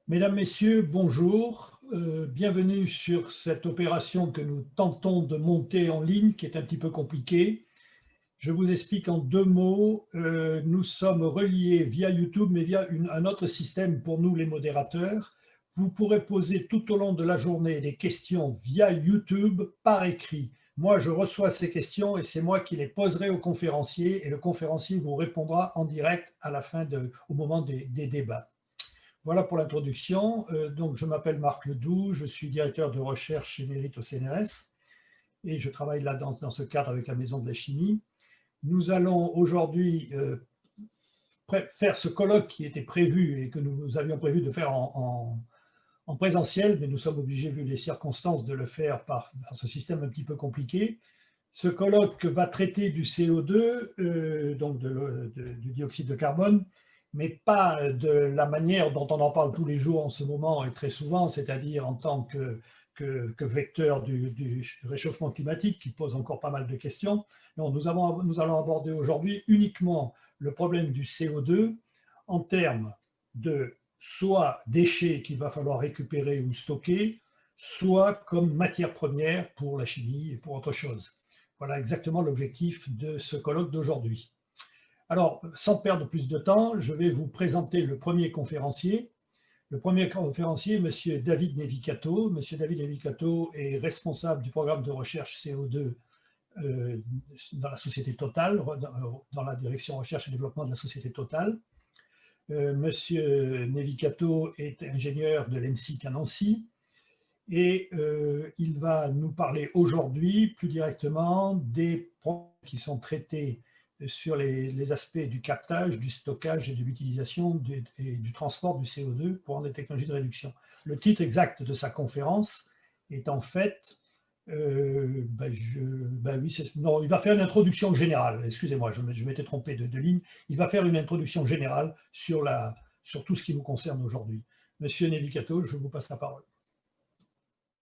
Mesdames, Messieurs, bonjour. Bienvenue sur cette opération que nous tentons de monter en ligne, qui est un petit peu compliquée. Je vous explique en deux mots. Nous sommes reliés via YouTube, mais via un autre système pour nous, les modérateurs. Vous pourrez poser tout au long de la journée des questions via YouTube par écrit. Moi, je reçois ces questions et c'est moi qui les poserai au conférencier et le conférencier vous répondra en direct à la fin au moment des débats. Voilà pour l'introduction. Donc, je m'appelle Marc Ledoux, je suis directeur de recherche chez Mérite au CNRS et je travaille là dans ce cadre avec la Maison de la Chimie. Nous allons aujourd'hui faire ce colloque qui était prévu et que nous avions prévu de faire en présentiel, mais nous sommes obligés, vu les circonstances, de le faire par ce système un petit peu compliqué. Ce colloque va traiter du CO2, donc du dioxyde de carbone, mais pas de la manière dont on en parle tous les jours en ce moment et très souvent, c'est-à-dire en tant que vecteur du réchauffement climatique, qui pose encore pas mal de questions. Non, nous allons aborder aujourd'hui uniquement le problème du CO2 en termes de soit déchets qu'il va falloir récupérer ou stocker, soit comme matière première pour la chimie et pour autre chose. Voilà exactement l'objectif de ce colloque d'aujourd'hui. Alors, sans perdre plus de temps, je vais vous présenter le premier conférencier. Le premier conférencier, M. David Nevicato. M. David Nevicato est responsable du programme de recherche CO2 dans la société Total, dans la direction recherche et développement de la société Total. M. Nevicato est ingénieur de l'ENSIC à Nancy. Et il va nous parler aujourd'hui plus directement des problèmes qui sont traités sur les aspects du captage, du stockage et de l'utilisation et du transport du CO2 pour des technologies de réduction. Le titre exact de sa conférence est en fait, oui, non, il va faire une introduction générale, excusez-moi, je m'étais trompé de ligne, il va faire une introduction générale sur tout ce qui nous concerne aujourd'hui. Monsieur Nevicato, je vous passe la parole.